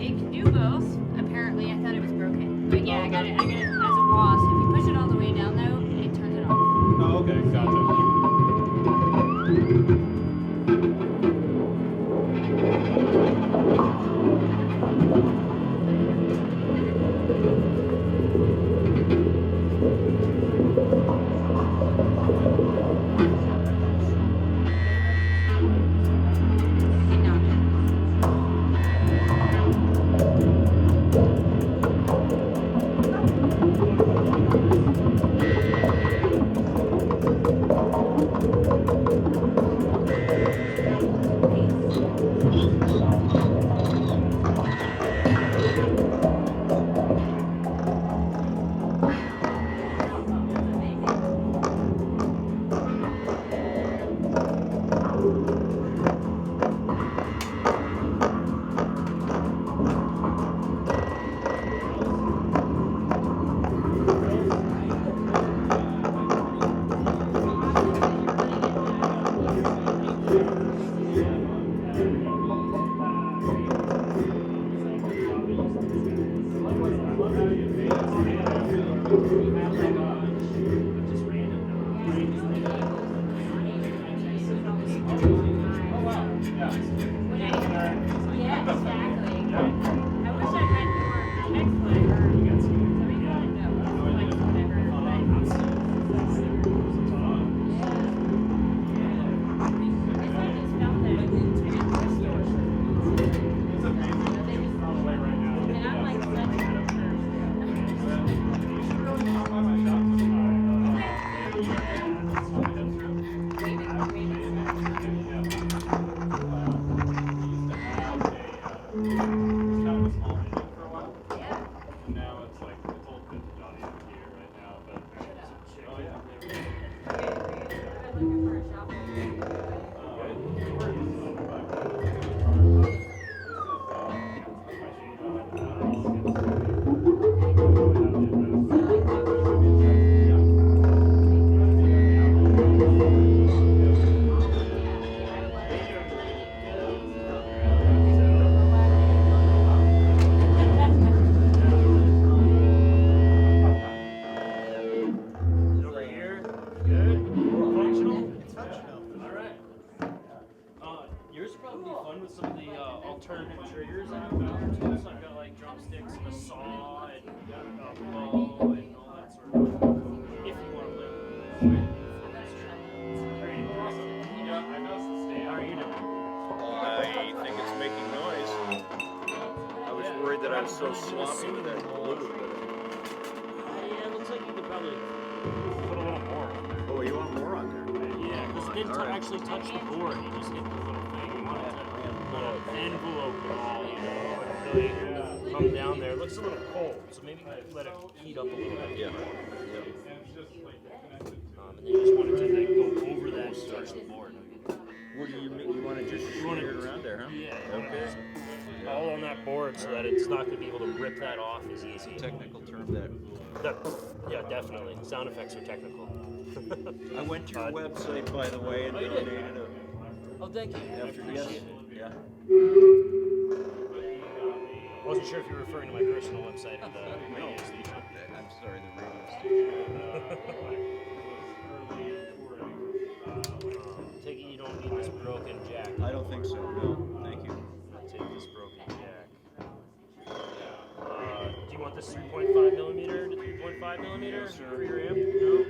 It can do both. Apparently, I thought it was broken, but yeah, I got it. I got it as a wah. So if you push it all the way down, though, it turns it off. Oh, okay, gotcha. Yeah, exactly. I wish I had more text line or something. I don't know. Like whatever. But I guess I just felt that. would be fun with some of the alternative triggers I have on too. So I've got like drumsticks and a saw and a bow and all that sort of stuff. If you want to play with it. Yeah, I know it's the state. How are you doing? I think it's making noise. I was worried that I was so sloppy with that glue. Yeah, it looks like you could probably put a little more on there. Oh, you want more on there? Yeah, because it didn't actually touch the board. You just hit the little thing. You want it to envelope it all, you know, and really come down there. It looks a little cold, so maybe let it heat up a little bit. Yeah. And then you just want it to like go over that and touch the board. What do you mean? You want to just shoot it around there, huh? Yeah. Okay. All on that board so that it's not going to be able to rip that off as easy. Technical term that. Yeah, definitely. Sound effects are technical. I went to your website, by the way, and Oh, you did? donated a. Oh, thank you. I After appreciate yes, it. yeah. I wasn't sure if you were referring to my personal website or the radio station. I'm sorry, the radio station. Take it you don't need this broken jack. I don't think so. No, thank you. Take this broken jack. Do you want this 3.5 millimeter to 3.5 millimeter for your amp? No?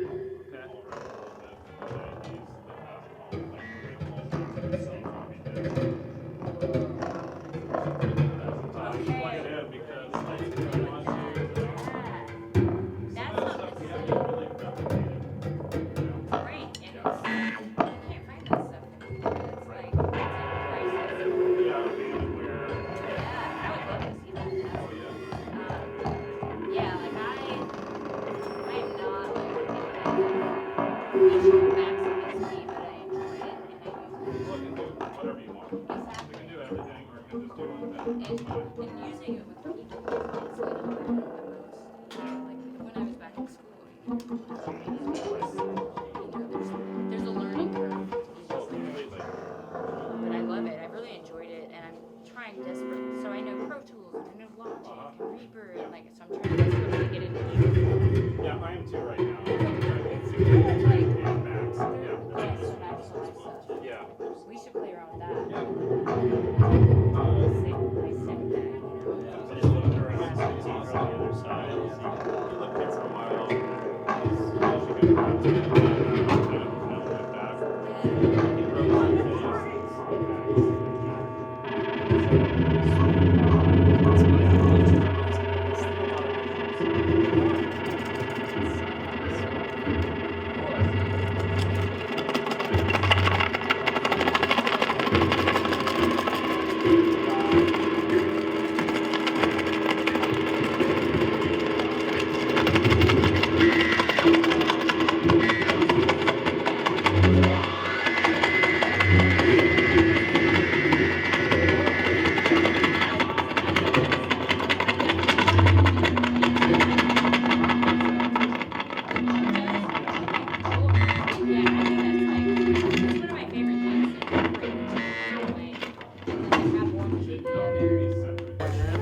And using it with people is honestly the hard part the most. Like when I was back in school, there's a learning curve. But I love it. I really enjoyed it, and I'm trying desperately. So I know Pro Tools, and I know Logic, and Reaper, and like so I'm trying desperately to get into it. Yeah, I am too right now. Yeah. We should play around with that. Yeah. Nice step back, you know. I just looked around and see from the other side. You looked at for a while. You should go back to it.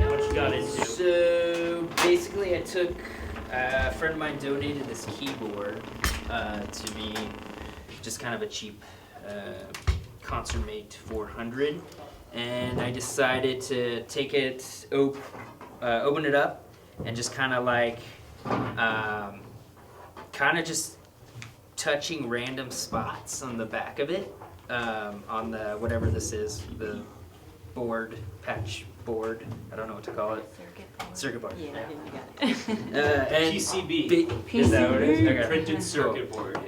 What you got into? So basically, I took a friend of mine donated this keyboard to me, just kind of a cheap Concert-Mate 400, and I decided to take it, open it up, and just kind of like, just touching random spots on the back of it, on the whatever this is, the board, patch board, I don't know what to call it. Circuit board. Yeah, I got it. And PCB. Is that what it is? Okay. Printed circuit board.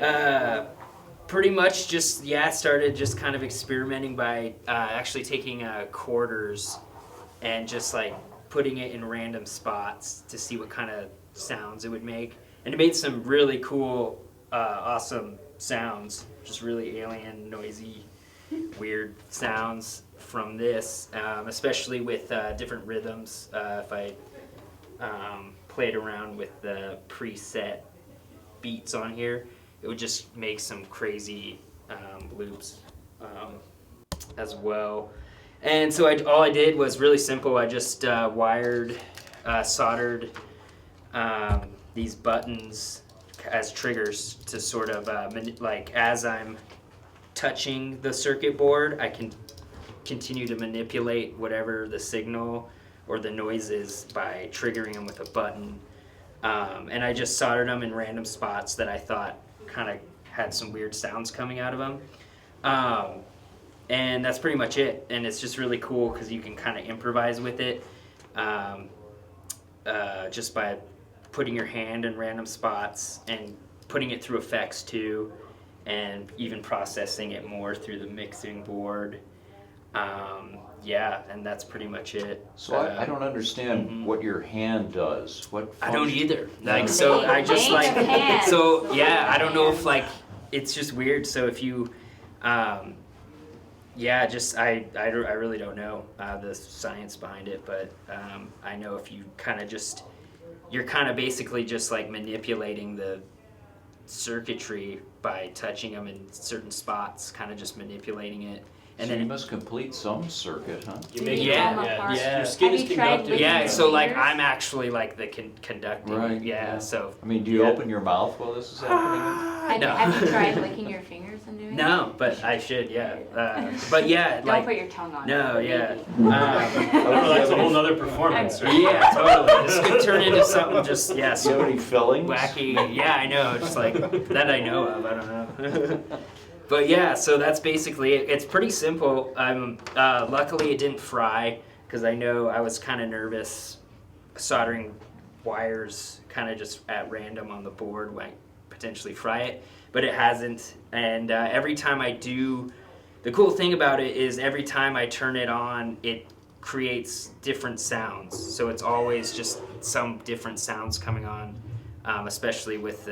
Pretty much just, started just kind of experimenting by actually taking quarters and just like putting it in random spots to see what kind of sounds it would make. And it made some really cool, awesome sounds, just really alien, noisy, weird sounds from this, especially with different rhythms. If I played around with the preset beats on here, it would just make some crazy loops as well. And so all I did was really simple. I just soldered these buttons as triggers to sort of like as I'm touching the circuit board, I can continue to manipulate whatever the signal or the noise is by triggering them with a button. And I just soldered them in random spots that I thought kind of had some weird sounds coming out of them. And that's pretty much it. And it's just really cool because you can kind of improvise with it just by putting your hand in random spots and putting it through effects too, and even processing it more through the mixing board. Yeah, and that's pretty much it. So I don't understand what your hand does. What I don't function- either. Like, so I just Name like, of hands. so yeah, I don't know if like, it's just weird. So if you, yeah, just, I really don't know the science behind it, but I know if you kind of just, you're kind of basically just like manipulating the circuitry by touching them in certain spots, kind of just manipulating it. And So then you must complete some circuit, huh? You Do make you Yeah, tell them apart? yeah. Your skin Have is you tried conductive. licking yeah, your so like fingers? I'm actually like the conducting. Right. Yeah, so. I mean, do you Yeah. open your mouth while this is happening? No. Have you tried licking your fingers and doing No, but I should, yeah. But yeah, Don't like, put your tongue on no, it. yeah. Oh, that's a whole nother performance, right? Yeah, totally. This could turn into something just, yeah, Do you have any fillings? wacky. Yeah, I know, just like, that I know of, I don't know. But yeah, so that's basically it. It's pretty simple. Luckily it didn't fry, because I know I was kind of nervous soldering wires kind of just at random on the board might potentially fry it, but it hasn't. And every time I do, the cool thing about it is every time I turn it on, it creates different sounds. So it's always just some different sounds coming on, especially with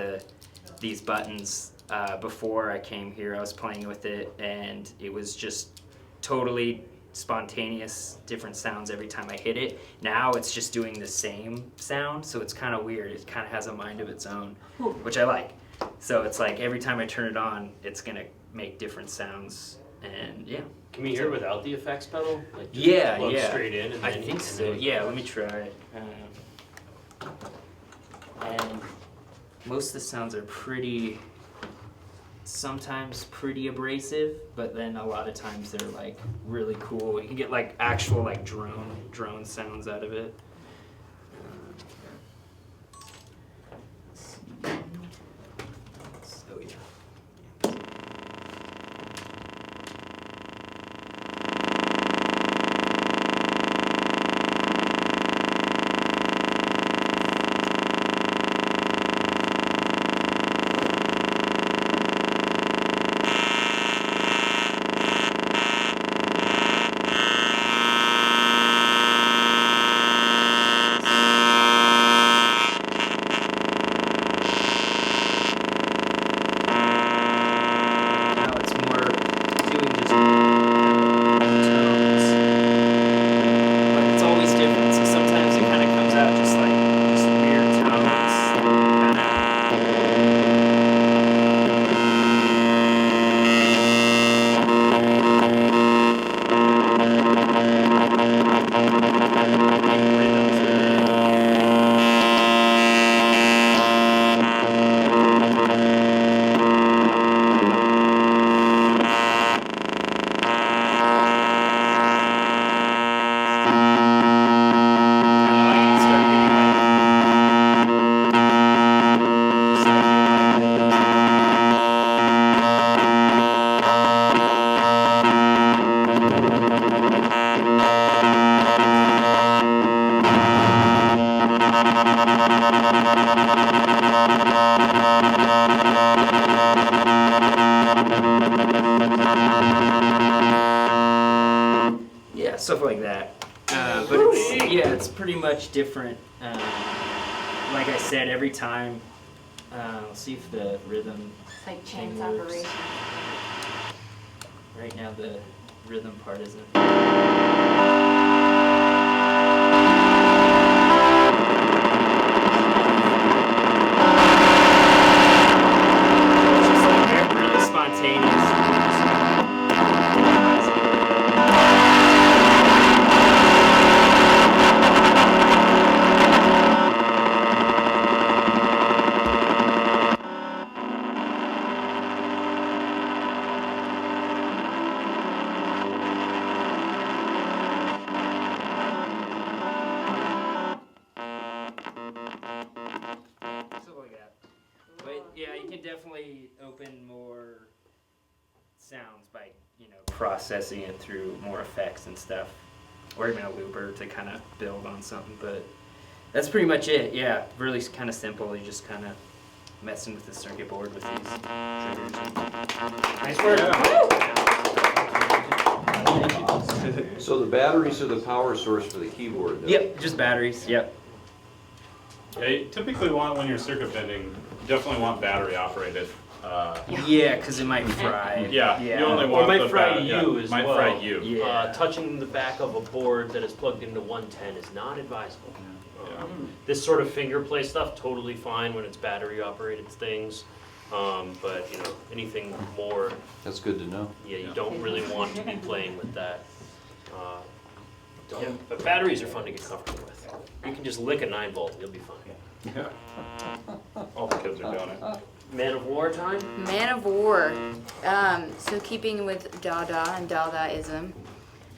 these buttons. Before I came here, I was playing with it, and it was just totally spontaneous, different sounds every time I hit it. Now it's just doing the same sound, so it's kind of weird. It kind of has a mind of its own, which I like. So it's like every time I turn it on, it's gonna make different sounds, and yeah. Can we hear it without the effects pedal? Like just Yeah, plug yeah. straight in and I then think and so. then- Yeah, let me try it. And most of the sounds are sometimes pretty abrasive, but then a lot of times they're like really cool. You can get like actual like drone sounds out of it. So yeah. Now it's more doing just tones, but it's always different. So sometimes it kind of comes out just like just weird tones. Yeah, stuff like that. But it's, yeah, it's pretty much different. Like I said, every time. Let's see if the rhythm. It's like chance Fingers. operation. Right now, the rhythm part isn't. It's just like really spontaneous. definitely open more sounds by, processing it through more effects and stuff. Or even a looper to kind of build on something, but that's pretty much it. Yeah, really kind of simple. You just kind of messing with the circuit board with these triggers. Nice work. So the batteries are the power source for the keyboard, though? Yep, just batteries. Yep. Yeah, you typically want, when you're circuit bending, you definitely want battery operated. Yeah, because it might fry. Yeah, you only Or want might the fry bat- you yeah, as might well. fry you. Yeah. Touching the back of a board that is plugged into 110 is not advisable. Yeah. This sort of finger play stuff, totally fine when it's battery operated things. But anything more, That's good to know. yeah, you don't really want to be playing with that. But batteries are fun to get comfortable with. You can just lick a 9-volt, you'll be fine. Yeah. All the kids are doing it. Man of War time? Man of War. So keeping with Dada and Dadaism,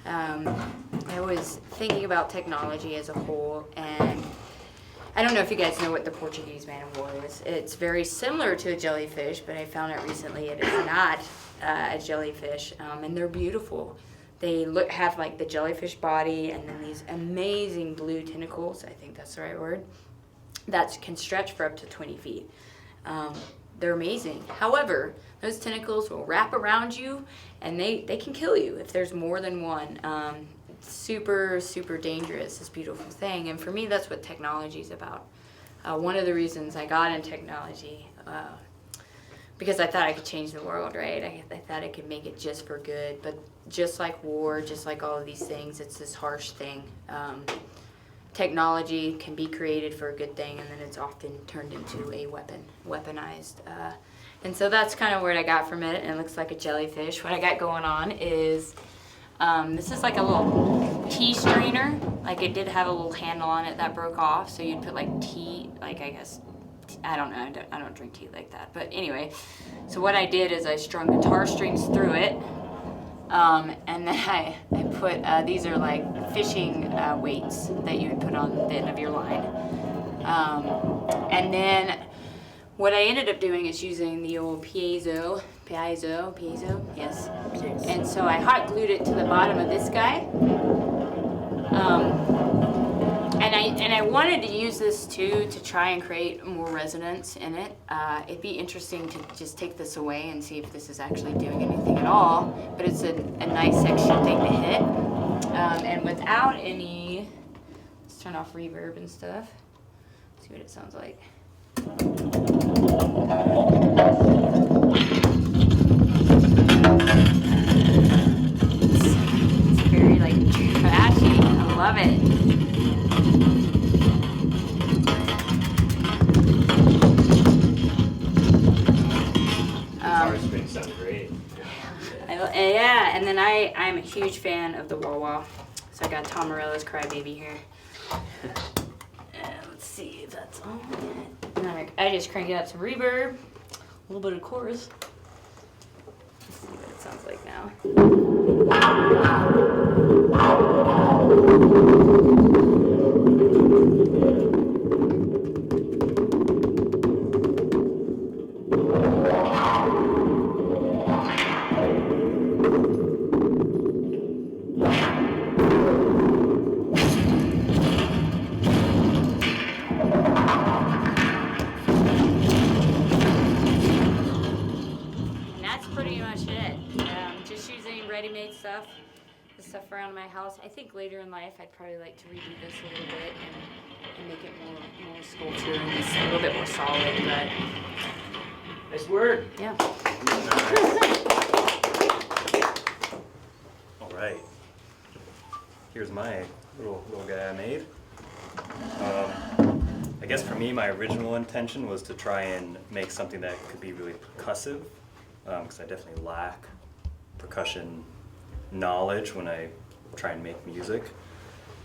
I was thinking about technology as a whole, and I don't know if you guys know what the Portuguese man of war is. It's very similar to a jellyfish, but I found out recently it is not a jellyfish, and they're beautiful. They have like the jellyfish body and then these amazing blue tentacles, I think that's the right word, that can stretch for up to 20 feet. They're amazing. However, those tentacles will wrap around you and they can kill you if there's more than one. It's super, super dangerous, this beautiful thing. And for me, that's what technology is about. One of the reasons I got in technology, because I thought I could change the world, right? I thought I could make it just for good. But just like war, just like all of these things, it's this harsh thing. Technology can be created for a good thing, and then it's often turned into a weaponized. And so that's kind of what I got from it, and it looks like a jellyfish. What I got going on is, this is like a little tea strainer. Like it did have a little handle on it that broke off, so you'd put like tea, like I guess, I don't know, I don't drink tea like that. But anyway, so what I did is I strung guitar strings through it, and then I put, these are like fishing weights that you would put on the end of your line. And then what I ended up doing is using the old piezo, yes. And so I hot glued it to the bottom of this guy. And I wanted to use this too to try and create more resonance in it. It'd be interesting to just take this away and see if this is actually doing anything at all. But it's a nice section thing to hit. And without any, let's turn off reverb and stuff. See what it sounds like. It's very like trashy. I love it. Guitar strings sound great. Yeah, and then I'm a huge fan of the wah wah. So I got Tom Morello's Crybaby here. And let's see if that's on yet. And then I just crank it up some reverb, a little bit of chorus. Let's see what it sounds like now. Ready-made stuff, the stuff around my house. I think later in life I'd probably like to redo this a little bit and make it more sculpture and just a little bit more solid, but Nice work. yeah. All right. Here's my little guy I made. I guess for me, my original intention was to try and make something that could be really percussive, because I definitely lack percussion knowledge when I try and make music.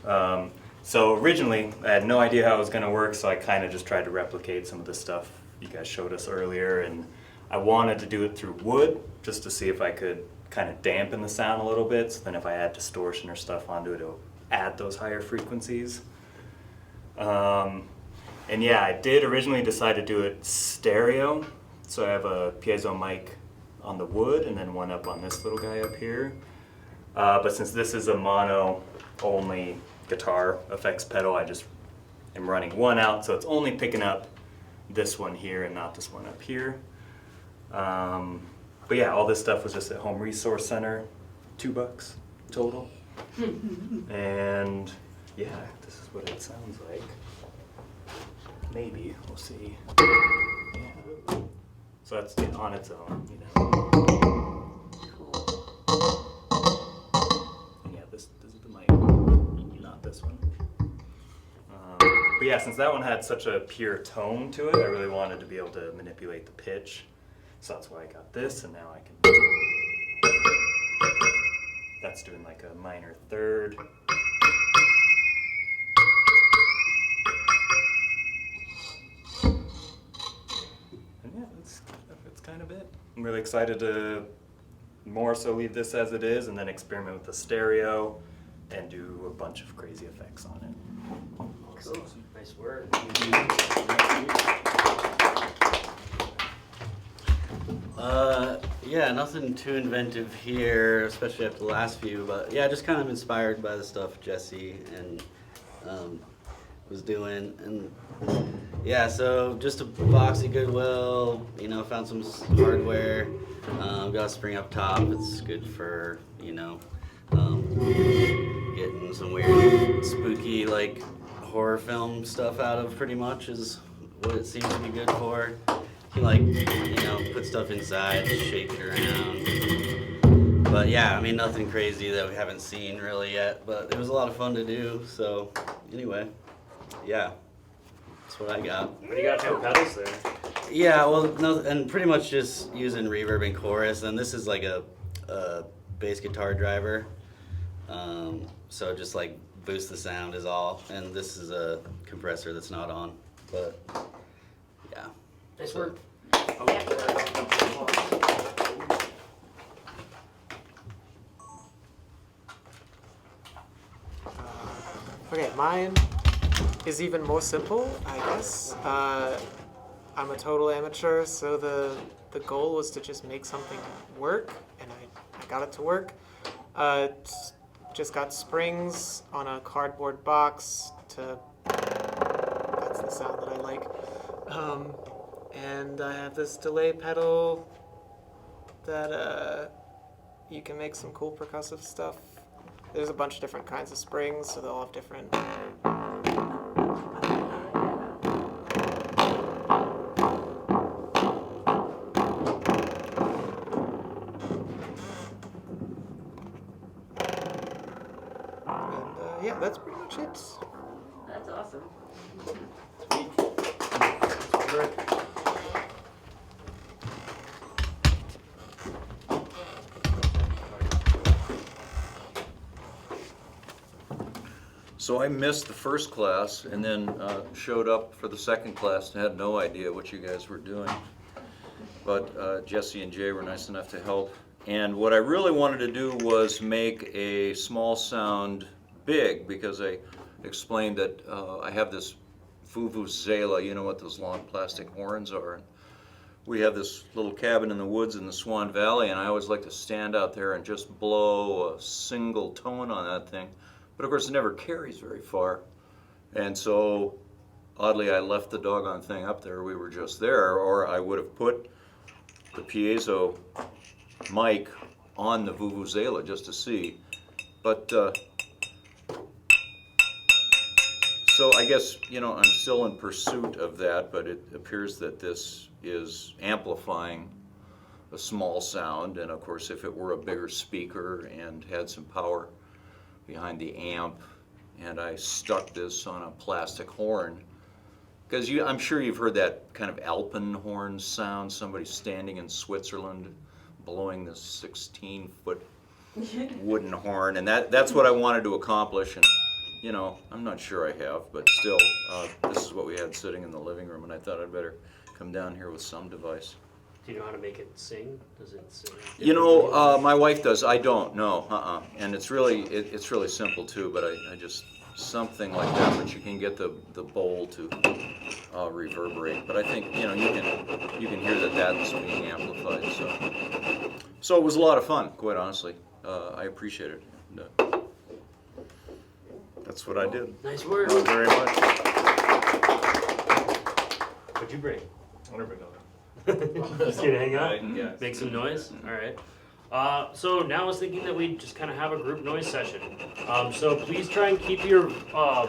So originally, I had no idea how it was going to work, so I kind of just tried to replicate some of the stuff you guys showed us earlier, and I wanted to do it through wood, just to see if I could kind of dampen the sound a little bit, so then if I add distortion or stuff onto it, it'll add those higher frequencies. And yeah, I did originally decide to do it stereo, So I have a piezo mic on the wood and then one up on this little guy up here. But since this is a mono only guitar effects pedal, I just am running one out, so it's only picking up this one here and not this one up here. But yeah, all this stuff was just at Home Resource Center, $2 total. And yeah, this is what it sounds like. Maybe, we'll see. Yeah. So that's it on its own, you know. And yeah, this is the mic, not this one. But yeah, since that one had such a pure tone to it, I really wanted to be able to manipulate the pitch. So that's why I got this, and now I can. That's doing like a minor third. And yeah, that's kind of it. I'm really excited to more so leave this as it is and then experiment with the stereo and do a bunch of crazy effects on it. Cool. Nice work. Yeah, nothing too inventive here, especially after the last few, but yeah, just kind of inspired by the stuff Jesse and was doing. And yeah, so just a box at Goodwill, you know, found some hardware, got a spring up top. It's good for, you know, getting some weird, spooky, like, horror film stuff out of, pretty much, is what it seems to be good for. You can, like, you know, put stuff inside, shake it around. But yeah, I mean, nothing crazy that we haven't seen really yet, but it was a lot of fun to do. So anyway, yeah, that's what I got. What do you got for pedals there? Yeah, well, no, and pretty much just using reverb and chorus, and this is like a bass guitar driver. So just like boost the sound is all, and this is a compressor that's not on, but yeah. Nice work. Okay, mine is even more simple, I guess. I'm a total amateur, so the goal was to just make something work, and I got it to work. Just got springs on a cardboard box to, that's the sound that I like. And I have this delay pedal that you can make some cool percussive stuff. There's a bunch of different kinds of springs, so they'll all have different. And yeah, that's pretty much it. That's awesome. So I missed the first class and then showed up for the second class and had no idea what you guys were doing. But Jesse and Jay were nice enough to help. And what I really wanted to do was make a small sound big, because I explained that I have this Vuvuzela, you know what those long plastic horns are. We have this little cabin in the woods in the Swan Valley, and I always like to stand out there and just blow a single tone on that thing. But of course it never carries very far. And so, oddly, I left the doggone thing up there. We were just there, or I would have put the piezo mic on the Vuvuzela just to see. But, so I guess, you know, I'm still in pursuit of that, but it appears that this is amplifying a small sound. And of course, if it were a bigger speaker and had some power behind the amp, and I stuck this on a plastic horn, because I'm sure you've heard that kind of Alpenhorn sound, somebody standing in Switzerland blowing this 16-foot wooden horn, and that's what I wanted to accomplish. And you know, I'm not sure I have, but still, this is what we had sitting in the living room, and I thought I'd better come down here with some device. Do you know how to make it sing? Does it sing? You know, my wife does. I don't. No. And it's really simple too. But I just something like that, but you can get the bowl to reverberate. But I think you can hear that that's being amplified. So it was a lot of fun, quite honestly. I appreciate it. And, that's what I did. Nice work. Thank you very much. What'd you bring? I never know. Just here to hang out? Yeah. Make some noise? Alright. So now I was thinking that we just kind of have a group noise session. So please try and keep your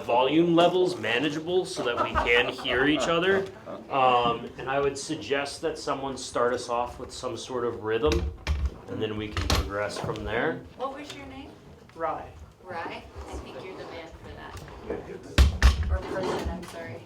volume levels manageable so that we can hear each other. And I would suggest that someone start us off with some sort of rhythm, and then we can progress from there. What was your name? Rye. Rye? I think you're the man for that. Or person, I'm sorry.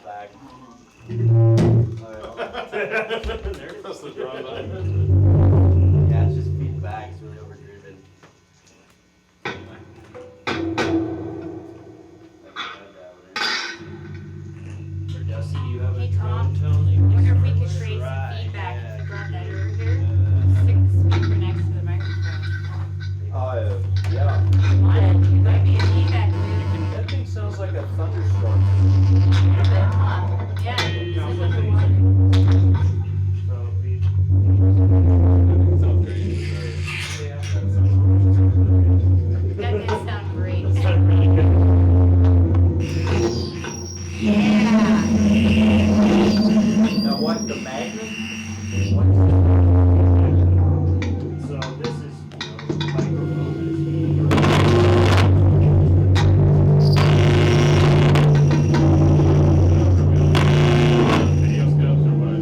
not bag. That's the draw line. Yeah, it's just feedback. It's really overdriven. Or Dusty, do you have a Hey, drone Tom. tone that you I can wonder if we start could with? create some Right, feedback yeah. if you brought that over here. Stick the speaker next to the microphone. Yeah. Come on, it might be a feedback loop. That thing sounds like a thunderstorm. Yeah. So we Sounds great. That did sound great. sound really good. Now what, the magnet? So this is, you know, microphone that is being Video scopes or what?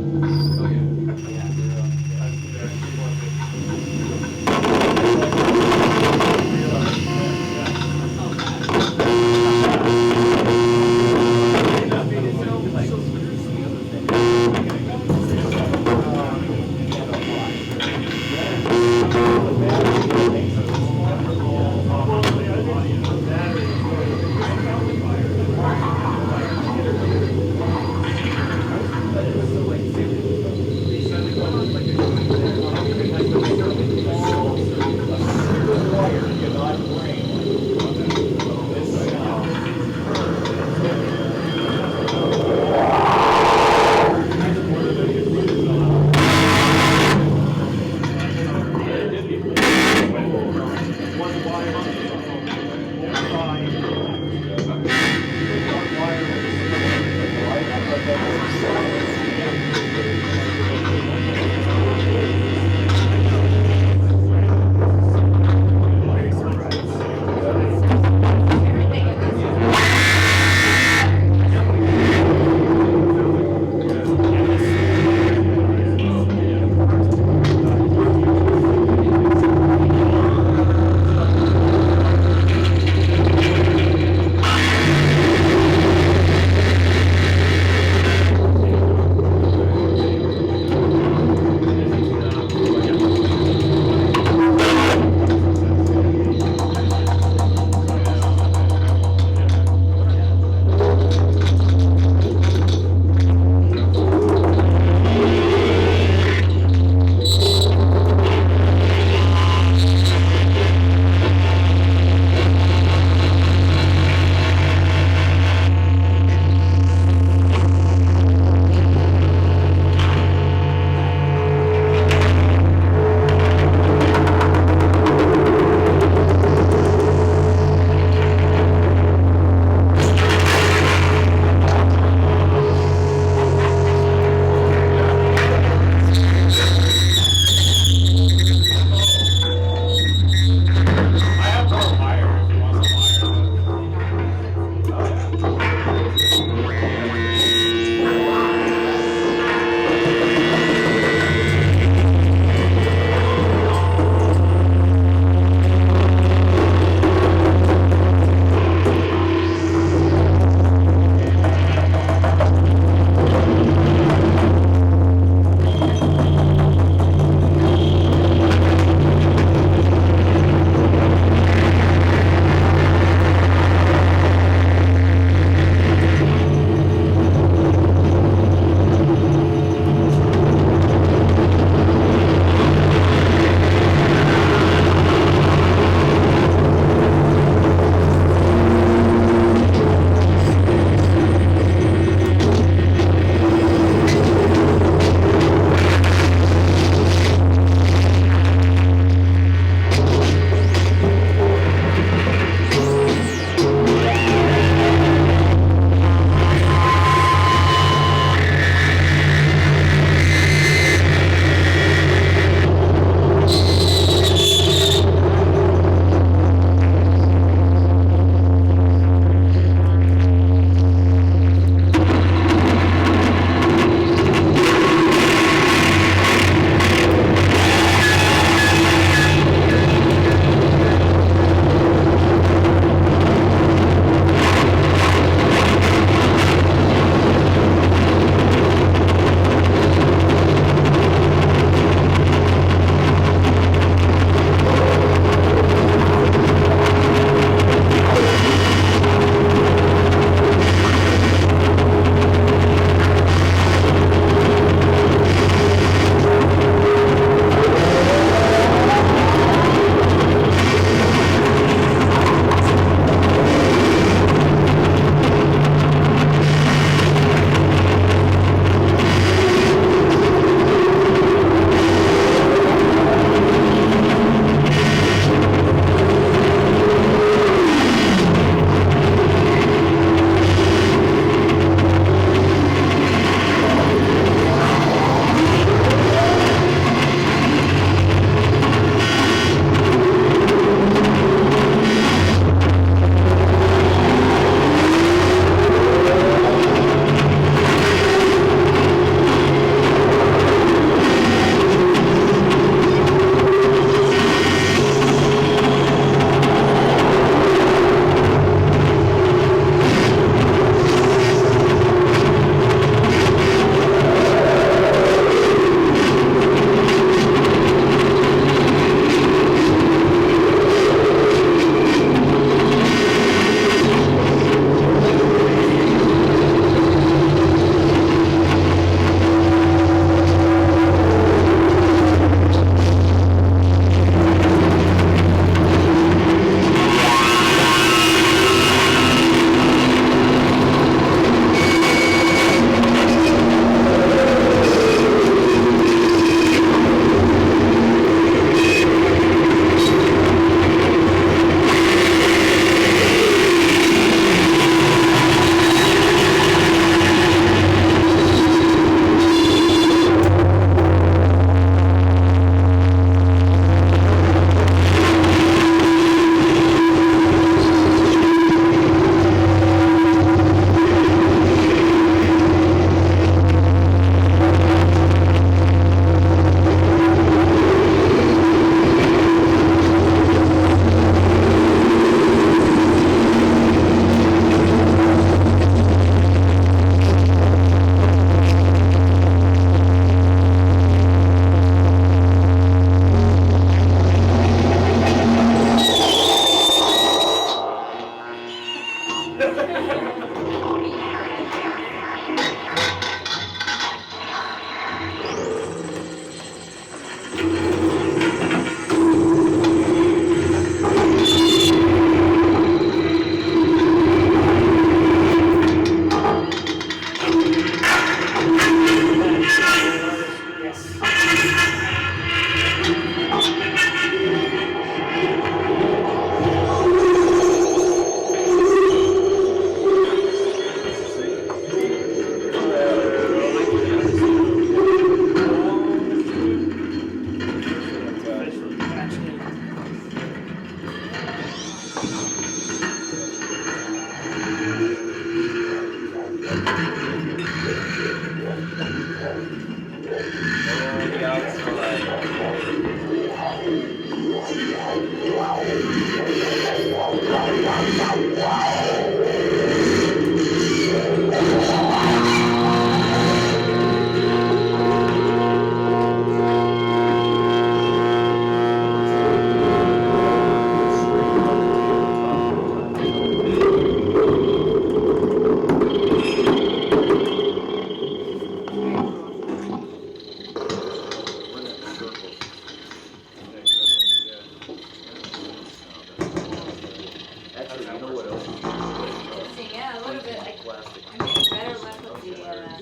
Actually, you know what else? Interesting, yeah, a little bit like Plastic. I'm getting better luck with the inner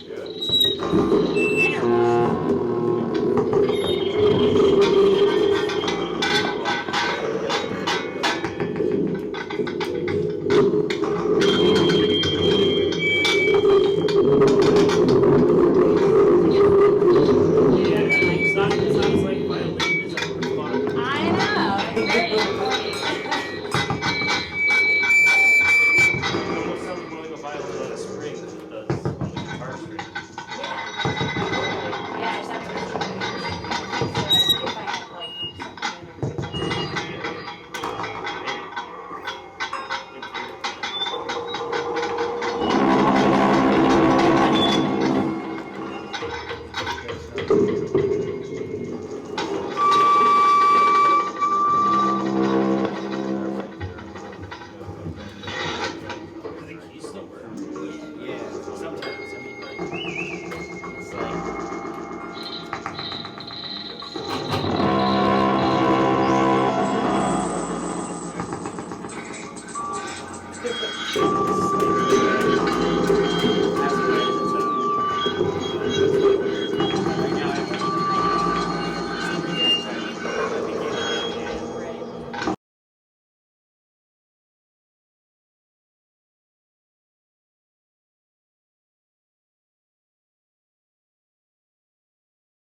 It's not as like violin as I would have thought it would be. I know, it's very interesting. It almost sounds more like a violin on a string than it does on the guitar string. Yeah, it sounds really interesting. So I think if I had like Do the keys still work? Yeah, sometimes. I mean, like,